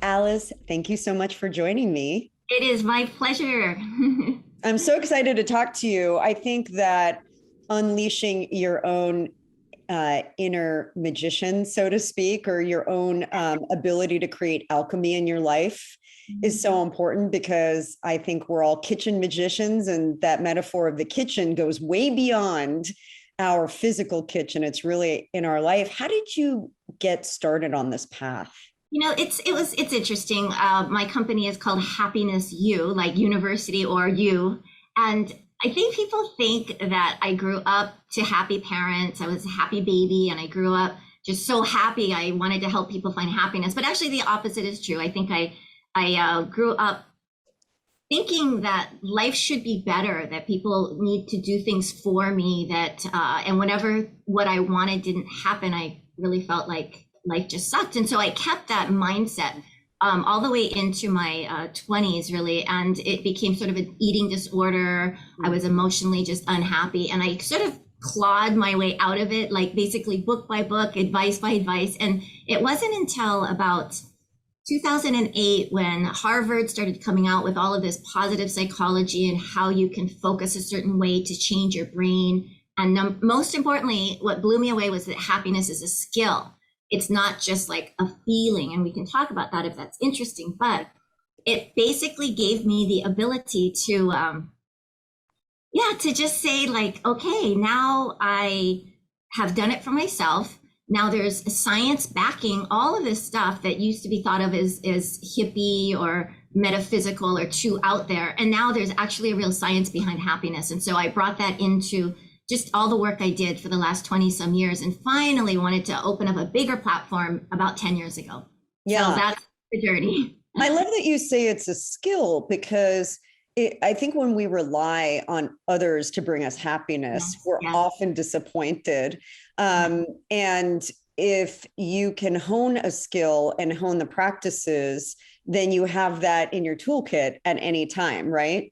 Alice, thank you so much for joining me. It is my pleasure. I'm so excited to talk to you. I think that unleashing your own inner magician, so to speak, or your own ability to create alchemy in your life is so important because I think we're all kitchen magicians, and that metaphor of the kitchen goes way beyond our physical kitchen. It's really in our life. How did you get started on this path? It's interesting. My company is called Happiness U, like university or you. And I think people think that I grew up to happy parents. I was a happy baby, and I grew up just so happy. I wanted to help people find happiness. But actually, the opposite is true. I think I grew up thinking that life should be better, that people need to do things for me, that and whenever what I wanted didn't happen, I really felt like life just sucked. And so I kept that mindset all the way into my 20s, really. And it became sort of an eating disorder. I was emotionally just unhappy. And I sort of clawed my way out of it, like basically book by book, advice by advice. And it wasn't until about 2008 when Harvard started coming out with all of this positive psychology and how you can focus a certain way to change your brain. And most importantly, what blew me away was that happiness is a skill. It's not just like a feeling. And we can talk about that if that's interesting, but it basically gave me the ability to, to just say like, okay, now I have done it for myself. Now there's science backing all of this stuff that used to be thought of as hippie or metaphysical or too out there. And now there's actually a real science behind happiness. And so I brought that into just all the work I did for the last 20 some years, and finally wanted to open up a bigger platform about 10 years ago. Yeah. So that's the journey. I love that you say it's a skill because I think when we rely on others to bring us happiness, Yes, we're yes. often disappointed. And if you can hone a skill and hone the practices, then you have that in your toolkit at any time, right?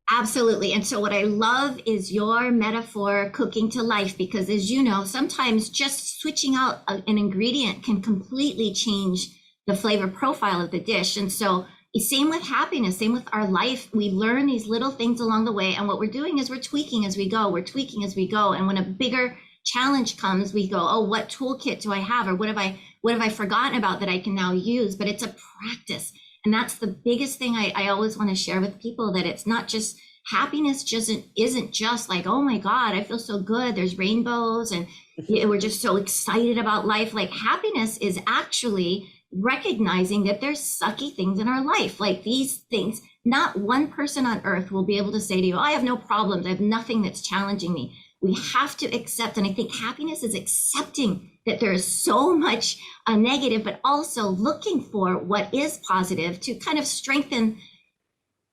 Absolutely. And so what I love is your metaphor cooking to life, because as you know, sometimes just switching out an ingredient can completely change the flavor profile of the dish. And so same with happiness, same with our life. We learn these little things along the way. And what we're doing is we're tweaking as we go. We're tweaking as we go. And when a bigger challenge comes, we go, oh, what toolkit do I have? Or what have I forgotten about that I can now use? But it's a practice. And that's the biggest thing I always want to share with people, that it's not just happiness just isn't just like, oh my God, I feel so good. There's rainbows and we're just so excited about life. Like happiness is actually recognizing that there's sucky things in our life. Like these things, not one person on earth will be able to say to you, I have no problems. I have nothing that's challenging me. We have to accept. And I think happiness is accepting that there is so much negative, but also looking for what is positive to kind of strengthen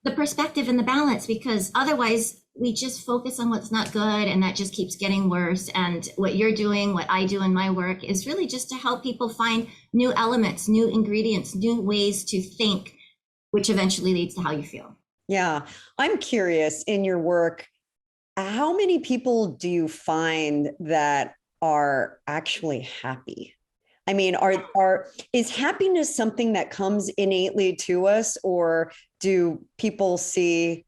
the perspective and the balance, because otherwise we just focus on what's not good and that just keeps getting worse. And what you're doing, what I do in my work, is really just to help people find new elements, new ingredients, new ways to think, which eventually leads to how you feel. Yeah. I'm curious, in your work, how many people do you find that are actually happy? I mean, is happiness something that comes innately to us, or do people see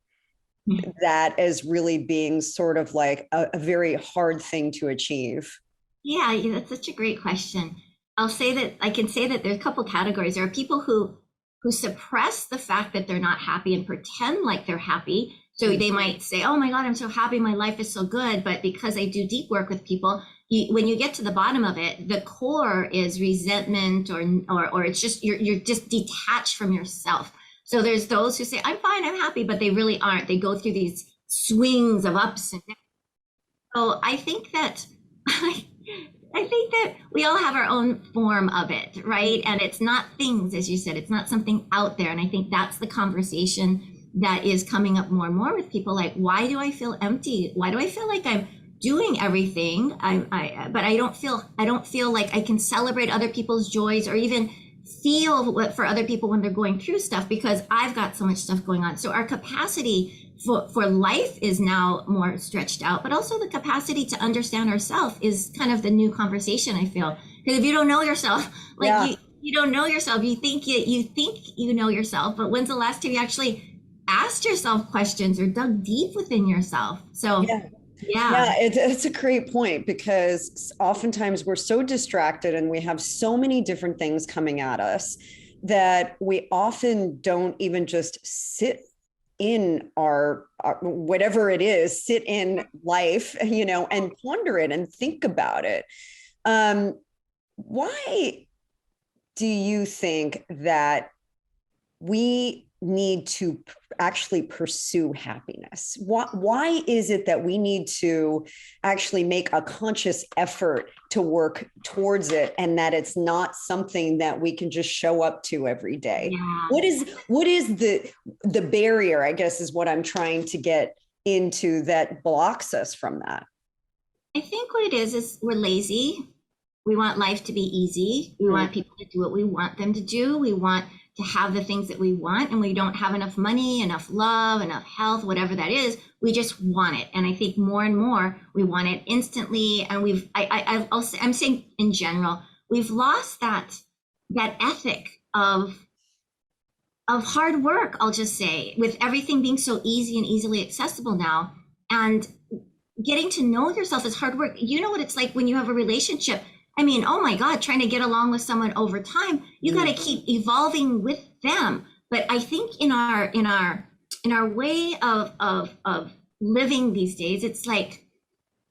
that as really being sort of like a very hard thing to achieve? Yeah, that's such a great question. I can say that there's a couple categories. There are people who suppress the fact that they're not happy and pretend like they're happy. So they might say, oh my God, I'm so happy, my life is so good. But because I do deep work with people, when you get to the bottom of it, the core is resentment, or it's just you're just detached from yourself. So there's those who say, I'm fine, I'm happy, but they really aren't. They go through these swings of ups and downs. So I think that I think that we all have our own form of it, right? And it's not things, as you said, it's not something out there. And I think that's the conversation that is coming up more and more with people. Like, why do I feel empty? Why do I feel like I'm doing everything? But I don't feel like I can celebrate other people's joys, or even feel what for other people when they're going through stuff, because I've got so much stuff going on. So our capacity for life is now more stretched out, but also the capacity to understand ourselves is kind of the new conversation, I feel. Because if you don't know yourself, like Yeah. You don't know yourself. You think you know yourself, but when's the last time you actually asked yourself questions or dug deep within yourself? So Yeah. yeah. Yeah, it's a great point because oftentimes we're so distracted and we have so many different things coming at us that we often don't even just sit in our whatever it is, sit in life, and ponder it and think about it. Why do you think that we need to actually pursue happiness? Why is it that we need to actually make a conscious effort to work towards it and that it's not something that we can just show up to every day? Yeah. What is the barrier, I guess, is what I'm trying to get into that blocks us from that? I think what it is we're lazy. We want life to be easy. We want people to do what we want them to do. We want to have the things that we want, and we don't have enough money, enough love, enough health, whatever that is. We just want it. And I think more and more we want it instantly. And I'm saying in general, we've lost that ethic of hard work, I'll just say, with everything being so easy and easily accessible now. And getting to know yourself is hard work. You know what it's like when you have a relationship. I mean, oh my God, trying to get along with someone over time, you got to keep evolving with them. But I think in our way of living these days, it's like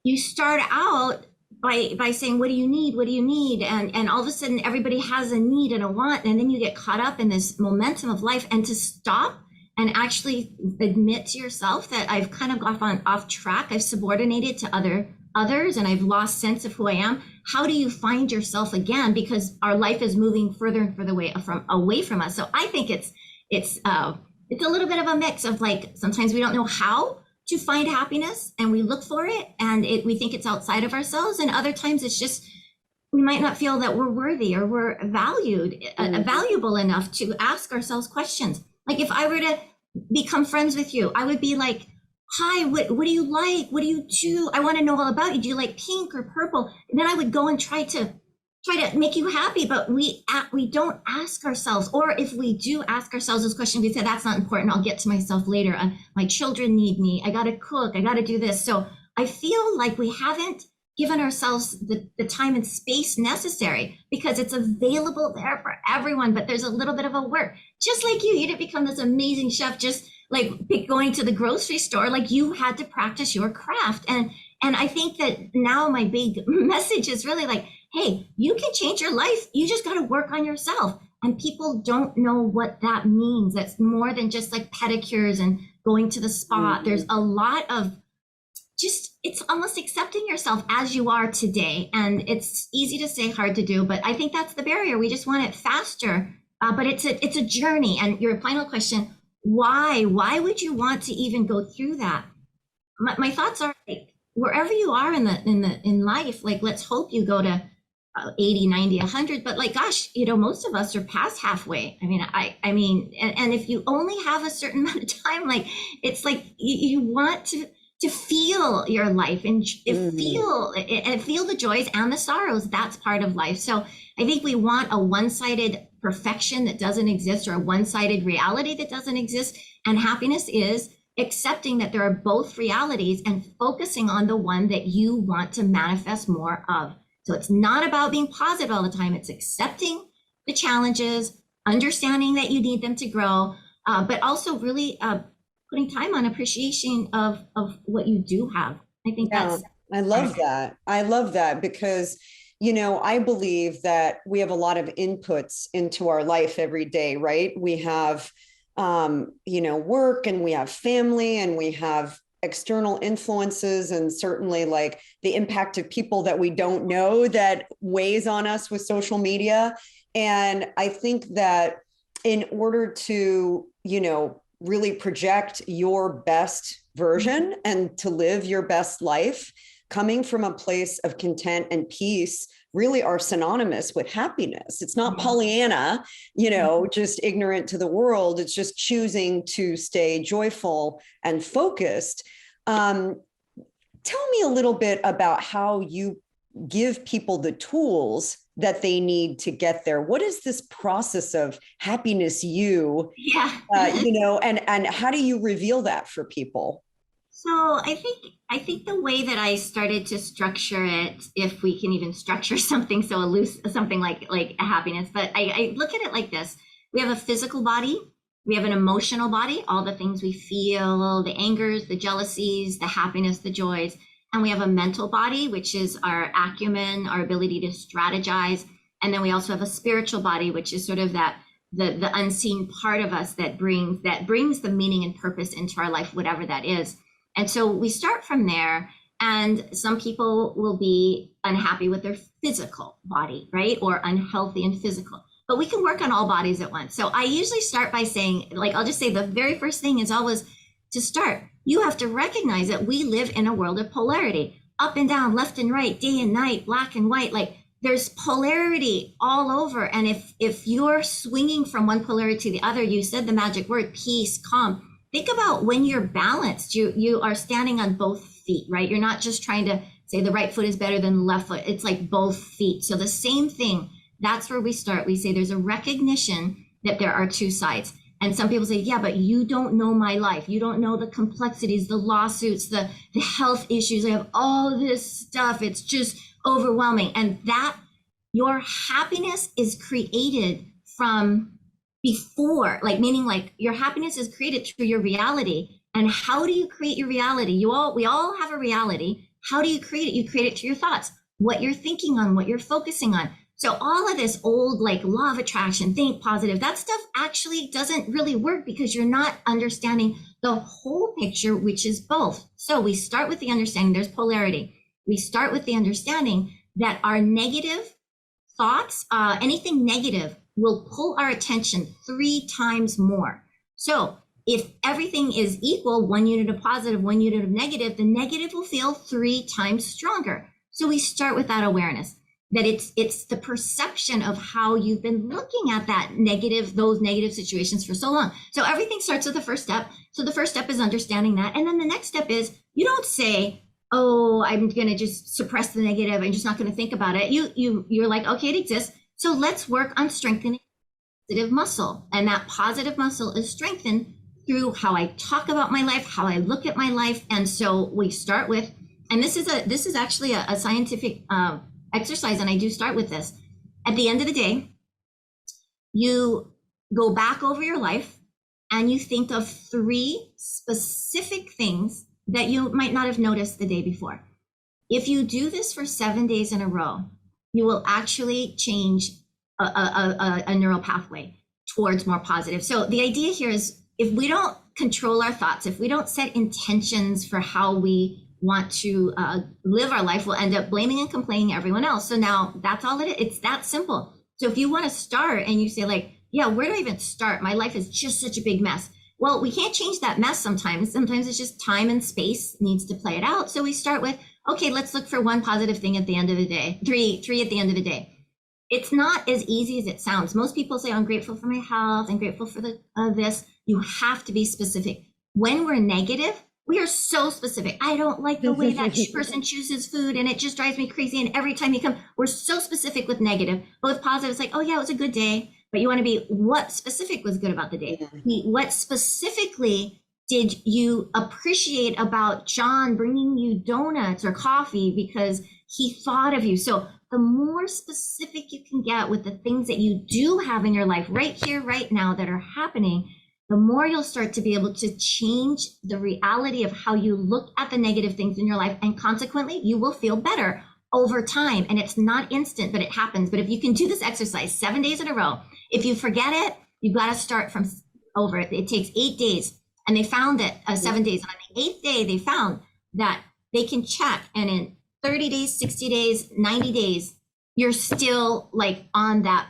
you start out by saying, what do you need? What do you need? And all of a sudden everybody has a need and a want, and then you get caught up in this momentum of life. And to stop and actually admit to yourself that I've kind of gone off track, I've subordinated to others, and I've lost sense of who I am. How do you find yourself again? Because our life is moving further and further away from us. So I think it's a little bit of a mix of, like, sometimes we don't know how to find happiness and we look for it, and we think it's outside of ourselves, and other times it's just we might not feel that we're worthy or we're valuable enough to ask ourselves questions. Like, if I were to become friends with you, I would be like, hi, what do you like? What do you do? I want to know all about you. Do you like pink or purple? And then I would go and try to make you happy, but we don't ask ourselves. Or if we do ask ourselves those questions, we say, that's not important. I'll get to myself later. My children need me. I got to cook. I got to do this. So I feel like we haven't given ourselves the time and space necessary, because it's available there for everyone, but there's a little bit of a work. Just like you didn't become this amazing chef just like going to the grocery store. Like, you had to practice your craft. And I think that now my big message is really like, hey, you can change your life. You just got to work on yourself. And people don't know what that means. That's more than just like pedicures and going to the spa. There's a lot of it's almost accepting yourself as you are today. And it's easy to say, hard to do, but I think that's the barrier. We just want it faster. But it's a journey. And your final question, why would you want to even go through that? My thoughts are, like, wherever you are in life, like, let's hope you go to 80, 90, 100, but, like, gosh, most of us are past halfway. I mean, and if you only have a certain amount of time, like, it's like you want to feel your life and feel the joys and the sorrows. That's part of life. So I think we want a one-sided perfection that doesn't exist, or a one-sided reality that doesn't exist. And happiness is accepting that there are both realities and focusing on the one that you want to manifest more of. So it's not about being positive all the time. It's accepting the challenges, understanding that you need them to grow, but also really putting time on appreciation of what you do have. I think that's. I love that. I love that because, I believe that we have a lot of inputs into our life every day, right? We have, work, and we have family, and we have external influences, and certainly, like, the impact of people that we don't know that weighs on us with social media. And I think that in order to, really project your best version and to live your best life, coming from a place of content and peace really are synonymous with happiness. It's not Pollyanna, just ignorant to the world. It's just choosing to stay joyful and focused. Tell me a little bit about how you give people the tools that they need to get there. What is this process of happiness you, Yeah. and how do you reveal that for people? So I think the way that I started to structure it, if we can even structure something so loose, something like a happiness, but I look at it like this. We have a physical body, we have an emotional body, all the things we feel, the angers, the jealousies, the happiness, the joys, and we have a mental body, which is our acumen, our ability to strategize, and then we also have a spiritual body, which is sort of that the unseen part of us that brings the meaning and purpose into our life, whatever that is. And so we start from there, and some people will be unhappy with their physical body, right? Or unhealthy and physical. But we can work on all bodies at once. So I usually start by saying, like, I'll just say the very first thing is always to start. You have to recognize that we live in a world of polarity, up and down, left and right, day and night, black and white. Like, there's polarity all over. And if you're swinging from one polarity to the other, you said the magic word, peace, calm. Think about when you're balanced, you are standing on both feet, right? You're not just trying to say the right foot is better than the left foot. It's like both feet. So the same thing, that's where we start. We say there's a recognition that there are two sides. And some people say, yeah, but you don't know my life. You don't know the complexities, the lawsuits, the health issues. I have all this stuff. It's just overwhelming. And that your happiness is created from before, like, meaning like your happiness is created through your reality. And how do you create your reality? We all have a reality. How do you create it? You create it through your thoughts, what you're thinking on, what you're focusing on. So all of this old, like, law of attraction, think positive, that stuff actually doesn't really work because you're not understanding the whole picture, which is both. So we start with the understanding there's polarity. We start with the understanding that our negative thoughts, anything negative, will pull our attention 3 times more. So if everything is equal, 1 unit of positive, 1 unit of negative, the negative will feel 3 times stronger. So we start with that awareness that it's the perception of how you've been looking at those negative situations for so long. So everything starts with the first step. So the first step is understanding that. And then the next step is, you don't say, oh, I'm going to just suppress the negative. I'm just not going to think about it. You're like, okay, it exists. So let's work on strengthening positive muscle. And that positive muscle is strengthened through how I talk about my life, how I look at my life. And so we start with, and this is actually a scientific exercise, and I do start with this. At the end of the day, you go back over your life and you think of 3 specific things that you might not have noticed the day before. If you do this for 7 days in a row, you will actually change a neural pathway towards more positive. So the idea here is, if we don't control our thoughts, if we don't set intentions for how we want to live our life, we'll end up blaming and complaining everyone else. So now that's all it is. It's that simple. So if you want to start and you say, like, yeah, where do I even start? My life is just such a big mess. Well, we can't change that mess sometimes. Sometimes it's just time and space needs to play it out. So we start with, okay, let's look for 1 positive thing at the end of the day, three at the end of the day. It's not as easy as it sounds. Most people say, I'm grateful for my health, I'm grateful for this. You have to be specific. When we're negative, we are so specific. I don't like the way that person chooses food, and it just drives me crazy. And every time you come, we're so specific with negative. But with positive, it's like, oh yeah, it was a good day. But you want to be, what specific was good about the day? What specifically did you appreciate about John bringing you donuts or coffee because he thought of you? So the more specific you can get with the things that you do have in your life right here, right now, that are happening, the more you'll start to be able to change the reality of how you look at the negative things in your life. And consequently, you will feel better over time. And it's not instant, but it happens. But if you can do this exercise 7 days in a row, if you forget it, you've got to start from over. It takes 8 days. And they found that 7 days. And on the 8th day, they found that they can check. And in 30 days, 60 days, 90 days, you're still like on that.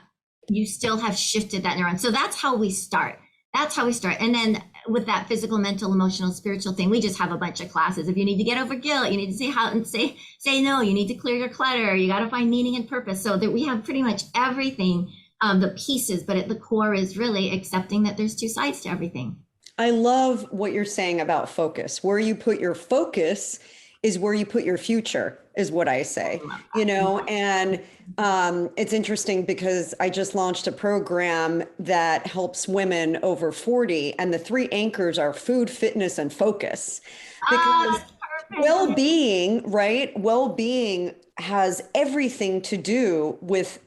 You still have shifted that neuron. So that's how we start. That's how we start. And then with that physical, mental, emotional, spiritual thing, we just have a bunch of classes. If you need to get over guilt, you need to say how and say no, you need to clear your clutter, you got to find meaning and purpose. So that we have pretty much everything, the pieces, but at the core is really accepting that there's 2 sides to everything. I love what you're saying about focus. Where you put your focus is where you put your future, is what I say, I love you that. know, and it's interesting because I just launched a program that helps women over 40, and the three anchors are food, fitness, and focus. Oh, Because that's perfect. well-being, right? Well-being has everything to do with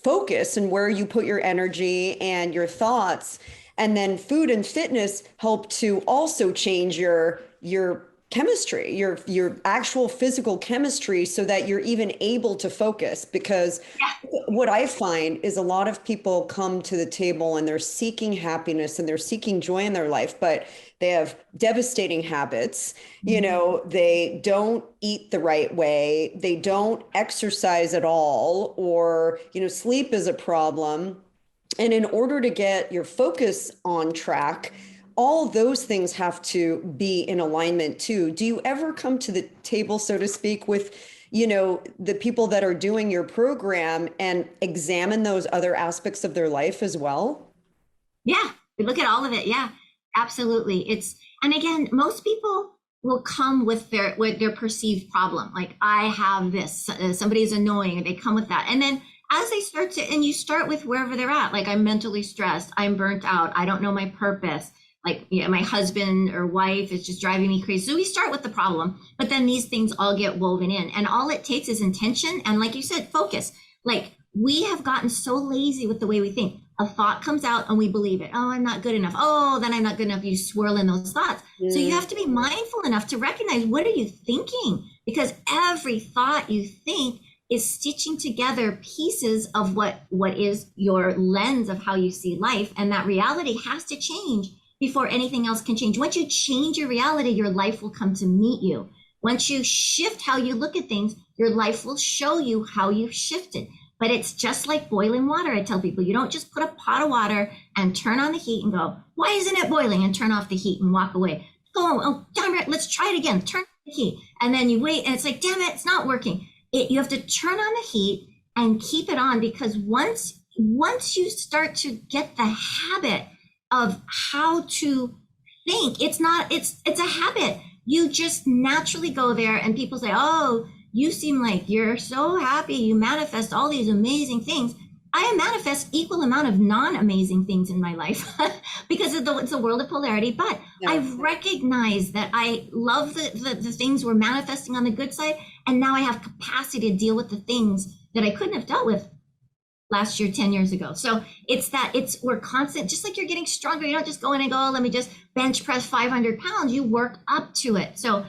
focus and where you put your energy and your thoughts. And then food and fitness help to also change your chemistry, your actual physical chemistry, so that you're even able to focus. Because Yeah. what I find is a lot of people come to the table and they're seeking happiness and they're seeking joy in their life, but they have devastating habits. You know, they don't eat the right way, they don't exercise at all, or, you know, sleep is a problem. And in order to get your focus on track, all those things have to be in alignment too. Do you ever come to the table, so to speak, with, you know, the people that are doing your program and examine those other aspects of their life as well? Yeah, we look at all of it. Yeah, absolutely. It's, and again, most people will come with their perceived problem. Like, I have this, somebody's annoying, and they come with that. And then as they start to, and you start with wherever they're at, like, I'm mentally stressed, I'm burnt out, I don't know my purpose. Like, yeah, my husband or wife is just driving me crazy. So we start with the problem, but then these things all get woven in, and all it takes is intention. And like you said, focus. Like, we have gotten so lazy with the way we think. A thought comes out and we believe it. Oh, I'm not good enough. Oh, then I'm not good enough. You swirl in those thoughts. So you have to be mindful enough to recognize, what are you thinking? Because every thought you think is stitching together pieces of what is your lens of how you see life. And that reality has to change before anything else can change. Once you change your reality, your life will come to meet you. Once you shift how you look at things, your life will show you how you've shifted. But it's just like boiling water. I tell people, you don't just put a pot of water and turn on the heat and go, why isn't it boiling? And turn off the heat and walk away. Oh, damn it, let's try it again. Turn on the heat. And then you wait and it's like, damn it, it's not working. You have to turn on the heat and keep it on, because once you start to get the habit of how to think, it's a habit. You just naturally go there, and people say, oh, you seem like you're so happy, you manifest all these amazing things. I manifest equal amount of non-amazing things in my life because it's a world of polarity. But Yeah. I've recognized that I love the things we're manifesting on the good side, and now I have capacity to deal with the things that I couldn't have dealt with last year, 10 years ago. So we're constant, just like you're getting stronger. You don't just go in and go, oh, let me just bench press 500 pounds. You work up to it. So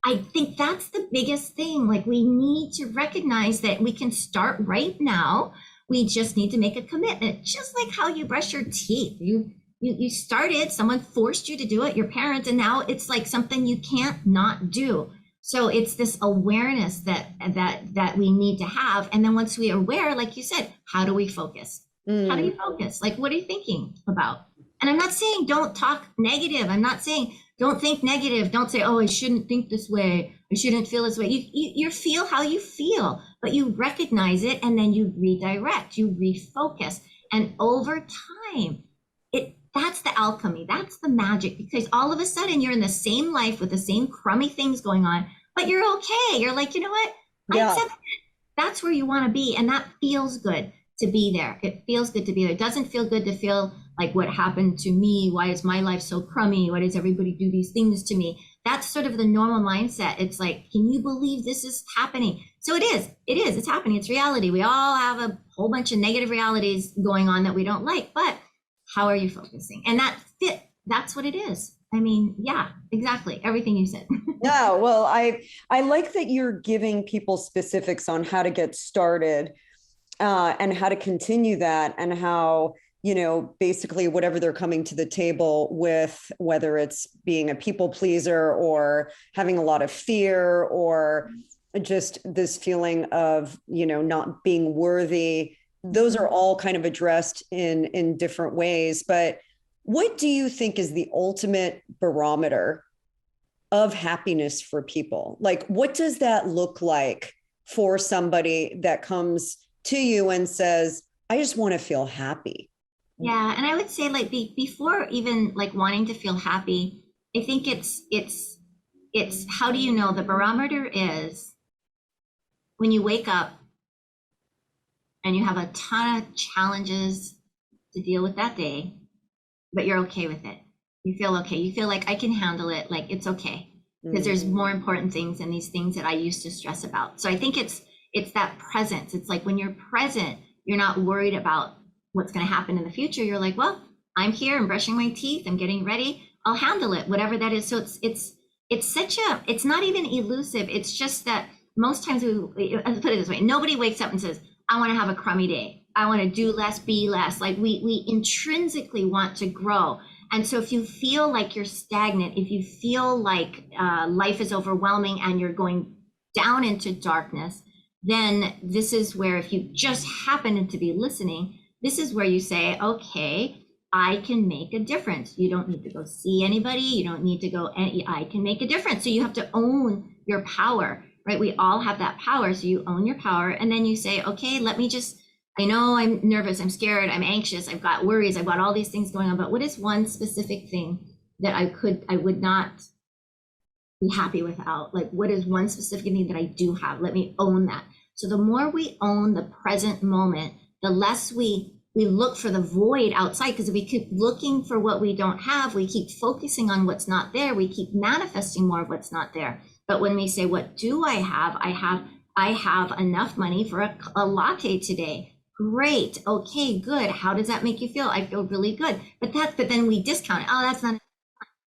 I think that's the biggest thing. Like, we need to recognize that we can start right now. We just need to make a commitment, just like how you brush your teeth. You started, someone forced you to do it, your parents, and now it's like something you can't not do. So it's this awareness that we need to have. And then once we are aware, like you said, how do we focus? How do you focus? Like, what are you thinking about? And I'm not saying don't talk negative. I'm not saying don't think negative. Don't say, oh, I shouldn't think this way. I shouldn't feel this way. You feel how you feel, but you recognize it, and then you redirect, you refocus. And over time, that's the alchemy. That's the magic, because all of a sudden you're in the same life with the same crummy things going on, but you're okay. You're like, you know what? I Yeah. accept it. That's where you want to be. And that feels good to be there. It feels good to be there. It doesn't feel good to feel like, what happened to me? Why is my life so crummy? Why does everybody do these things to me? That's sort of the normal mindset. It's like, can you believe this is happening? So it's happening. It's reality. We all have a whole bunch of negative realities going on that we don't like, but how are you focusing? And that's what it is. I mean, yeah, exactly. Everything you said. Yeah, well, I like that you're giving people specifics on how to get started, and how to continue that, and how, you know, basically whatever they're coming to the table with, whether it's being a people pleaser or having a lot of fear, or just this feeling of, you know, not being worthy. Those are all kind of addressed in different ways. But what do you think is the ultimate barometer of happiness for people? Like, what does that look like for somebody that comes to you and says, I just want to feel happy? Yeah, and I would say, like, before even like wanting to feel happy, I think It's how do you know? The barometer is when you wake up and you have a ton of challenges to deal with that day, but you're okay with it. You feel okay. You feel like I can handle it. Like it's okay. Because there's more important things than these things that I used to stress about. So I think it's that presence. It's like when you're present, you're not worried about what's going to happen in the future. You're like, well, I'm here. I'm brushing my teeth. I'm getting ready. I'll handle it, whatever that is. So it's not even elusive. It's just that most times let's put it this way. Nobody wakes up and says, I want to have a crummy day. I want to do less, be less. Like we intrinsically want to grow. And so if you feel like you're stagnant, if you feel like life is overwhelming and you're going down into darkness, then this is where, if you just happen to be listening, this is where you say, okay, I can make a difference. You don't need to go see anybody. You don't need to go, I can make a difference. So you have to own your power, right? We all have that power. So you own your power. And then you say, okay, I know I'm nervous, I'm scared, I'm anxious, I've got worries, I've got all these things going on, but what is one specific thing that I would not be happy without? Like, what is one specific thing that I do have? Let me own that. So the more we own the present moment, the less we look for the void outside, because if we keep looking for what we don't have, we keep focusing on what's not there, we keep manifesting more of what's not there. But when we say, what do I have? I have enough money for a latte today. Great. Okay, good. How does that make you feel? I feel really good. But then we discount it. Oh, that's not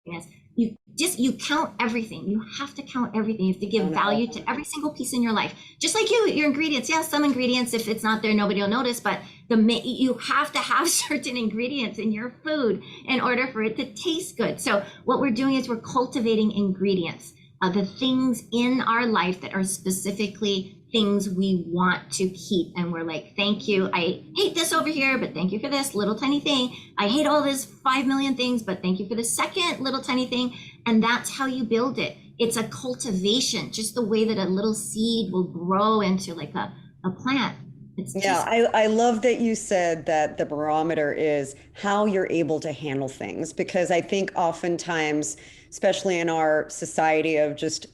happiness. You count everything. You have to count everything. You have to give value to every single piece in your life. Just like your ingredients. Yeah, some ingredients, if it's not there, nobody will notice, but you have to have certain ingredients in your food in order for it to taste good. So what we're doing is we're cultivating ingredients, the things in our life that are specifically things we want to keep. And we're like, thank you. I hate this over here, but thank you for this little tiny thing. I hate all this 5 million things, but thank you for the second little tiny thing. And that's how you build it. It's a cultivation, just the way that a little seed will grow into like a plant. I love that you said that the barometer is how you're able to handle things, because I think oftentimes, especially in our society of just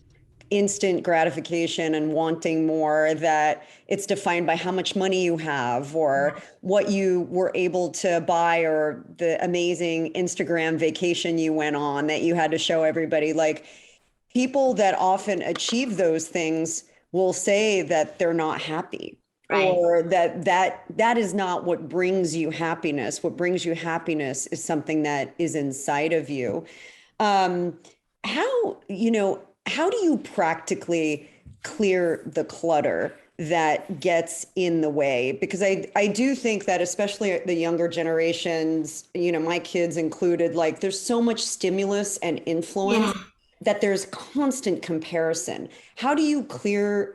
instant gratification and wanting more, that it's defined by how much money you have or what you were able to buy or the amazing Instagram vacation you went on that you had to show everybody. Like, people that often achieve those things will say that they're not happy. Right. Or that is not what brings you happiness. What brings you happiness is something that is inside of you. How do you practically clear the clutter that gets in the way? Because I do think that, especially the younger generations, my kids included, like, there's so much stimulus and influence that there's constant comparison. How do you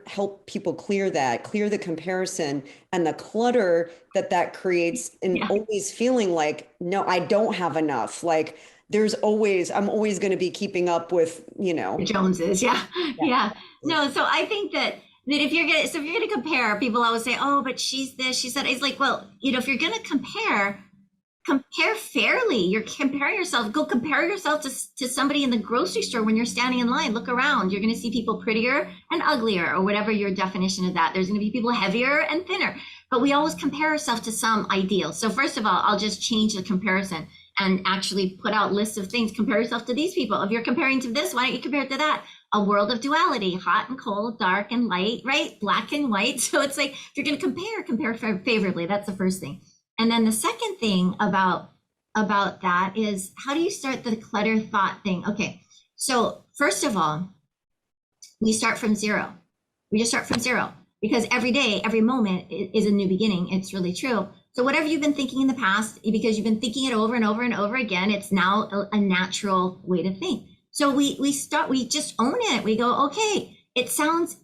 help people clear the comparison and the clutter that creates, and always feeling like, no, I don't have enough. Like, I'm always going to be keeping up with, the Joneses. Yeah. No, so I think that if you're going to compare, people always say, oh, but she's this, she's that. It's like, well, if you're going to compare fairly. You're comparing yourself. Go compare yourself to somebody in the grocery store when you're standing in line. Look around. You're going to see people prettier and uglier, or whatever your definition of that. There's going to be people heavier and thinner. But we always compare ourselves to some ideal. So first of all, I'll just change the comparison and actually put out lists of things. Compare yourself to these people. If you're comparing to this, why don't you compare it to that? A world of duality, hot and cold, dark and light, right? Black and white. So it's like, if you're going to compare favorably. That's the first thing. And then the second thing about that is, how do you start the clutter thought thing? Okay, so first of all, we start from zero. We just start from zero, because every day, every moment is a new beginning. It's really true. So whatever you've been thinking in the past, because you've been thinking it over and over and over again, it's now a natural way to think. So we just own it. We go, okay, it sounds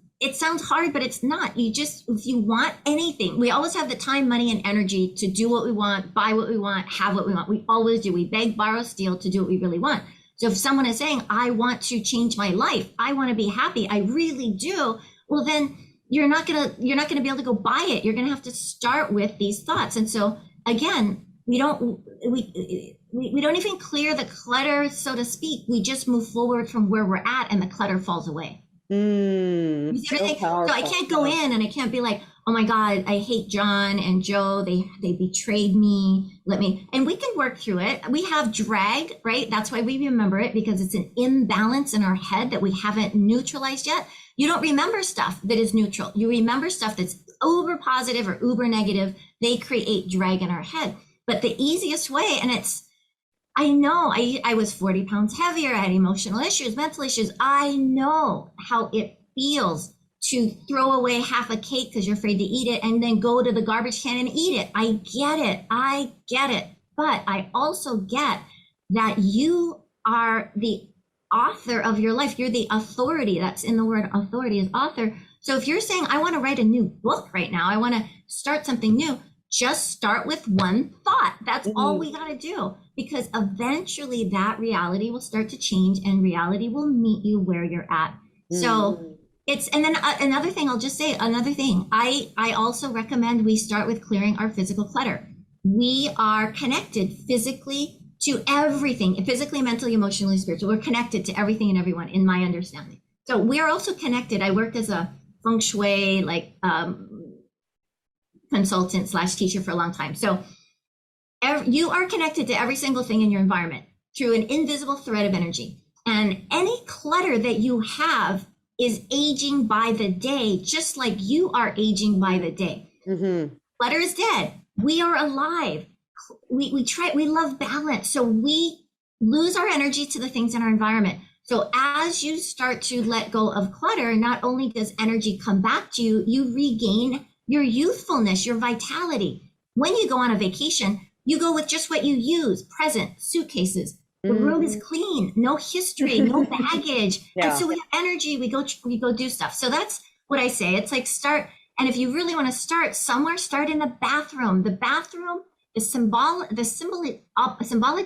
hard, but it's not. If you want anything, we always have the time, money, and energy to do what we want, buy what we want, have what we want. We always do. We beg, borrow, steal to do what we really want. So if someone is saying, I want to change my life, I want to be happy, I really do, well, then you're not gonna be able to go buy it. You're gonna have to start with these thoughts. And so again, we don't even clear the clutter, so to speak. We just move forward from where we're at and the clutter falls away. You see what I So think? So I powerful. can't go in and I can't be like, oh my God, I hate John and Joe. They betrayed me. And we can work through it. We have drag, right? That's why we remember it, because it's an imbalance in our head that we haven't neutralized yet. You don't remember stuff that is neutral. You remember stuff that's uber positive or uber negative. They create drag in our head. But the easiest way, and I know I was 40 pounds heavier. I had emotional issues, mental issues. I know how it feels to throw away half a cake because you're afraid to eat it and then go to the garbage can and eat it. I get it. I get it. But I also get that you are the author of your life. You're the authority. That's in the word authority, is author. So if you're saying, I want to write a new book right now, I want to start something new, just start with one thought. That's all we got to do, because eventually that reality will start to change and reality will meet you where you're at. So it's, and then another thing, I'll just say another thing. I also recommend we start with clearing our physical clutter. We are connected physically to everything, physically, mentally, emotionally, spiritually. We're connected to everything and everyone, in my understanding. So we are also connected. I worked as a feng shui, consultant / teacher for a long time. So you are connected to every single thing in your environment through an invisible thread of energy. And any clutter that you have is aging by the day, just like you are aging by the day. Clutter is dead. We are alive. We love balance. So we lose our energy to the things in our environment. So as you start to let go of clutter, not only does energy come back to you, you regain your youthfulness, your vitality. When you go on a vacation, you go with just what you use, present, suitcases. The room is clean, no history, no baggage. And so we have energy, we go do stuff. So that's what I say. It's like start, and if you really want to start somewhere, start in the bathroom. The bathroom, the symbology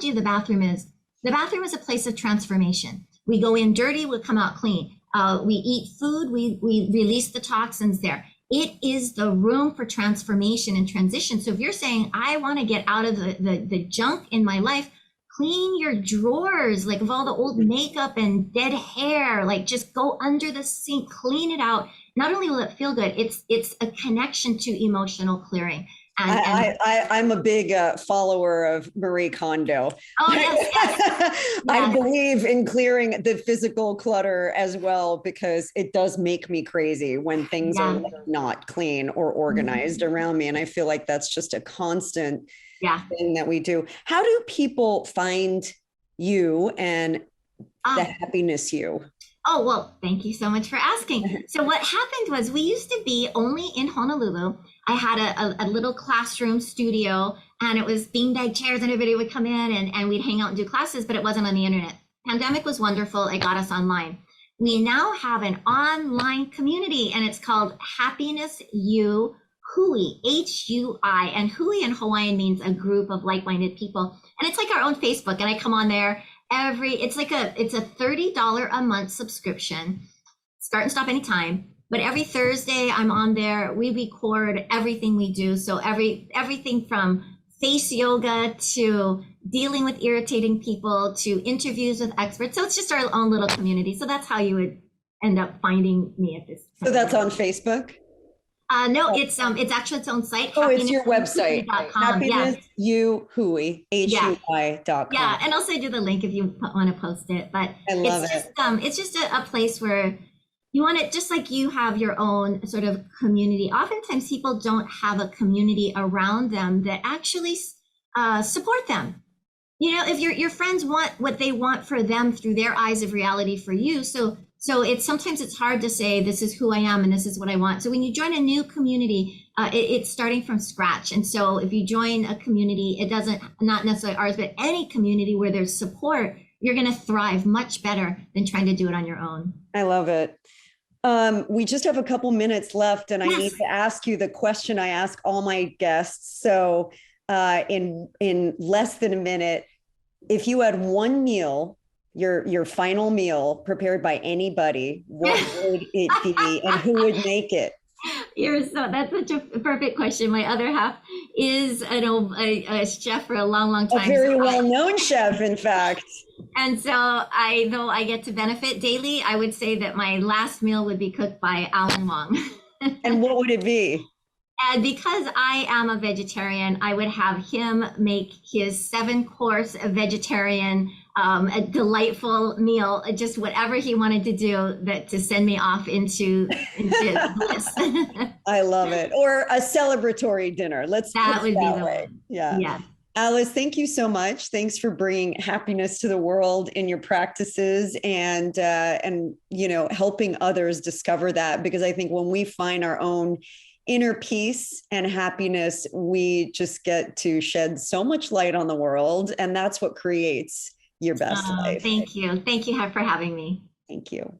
of the bathroom is a place of transformation. We go in dirty, we come out clean. We eat food, we release the toxins there. It is the room for transformation and transition. So if you're saying, I want to get out of the junk in my life, clean your drawers, like of all the old makeup and dead hair, like just go under the sink, clean it out. Not only will it feel good, it's a connection to emotional clearing. I'm a big follower of Marie Kondo. Oh, yes. I believe in clearing the physical clutter as well, because it does make me crazy when things are not clean or organized around me. And I feel like that's just a constant thing that we do. How do people find you and the happiness you? Oh, well, thank you so much for asking. So what happened was we used to be only in Honolulu. I had a little classroom studio, and it was beanbag chairs, and everybody would come in and we'd hang out and do classes, but it wasn't on the internet. Pandemic was wonderful. It got us online. We now have an online community, and it's called Happiness U Hui, Hui. And Hui in Hawaiian means a group of like-minded people. And it's like our own Facebook, and I come on there it's a $30 a month subscription, start and stop anytime. But every Thursday I'm on there. We record everything we do. So everything from face yoga to dealing with irritating people to interviews with experts. So it's just our own little community. So that's how you would end up finding me at this. So that's on Facebook? No, it's actually its own site. Oh, it's your website. Happiness U Hui, HUI.com. Yeah, and I'll send you the link if you want to post it. But I love it's just a place where you want it, just like you have your own sort of community. Oftentimes people don't have a community around them that actually support them. You know, if your friends want what they want for them through their eyes of reality for you. So sometimes it's hard to say, this is who I am and this is what I want. So when you join a new community, it's starting from scratch. And so if you join a community, not necessarily ours, but any community where there's support, you're going to thrive much better than trying to do it on your own. I love it. We just have a couple minutes left, and I need to ask you the question I ask all my guests. So in less than a minute, if you had one meal, your final meal prepared by anybody, what would it be and who would make it? That's such a perfect question. My other half is a chef for a long, long A time. very well-known chef, in fact. And so though I get to benefit daily, I would say that my last meal would be cooked by Alan Wong. And what would it be? And because I am a vegetarian, I would have him make his 7-course vegetarian, a delightful meal, just whatever he wanted to do that to send me off into bliss. I love it. Or a celebratory dinner. Let's That put it would be that the way. one. Yeah. Yeah. Alice, thank you so much. Thanks for bringing happiness to the world in your practices and helping others discover that. Because I think when we find our own inner peace and happiness, we just get to shed so much light on the world, and that's what creates your best life. Thank you. Thank you for having me. Thank you.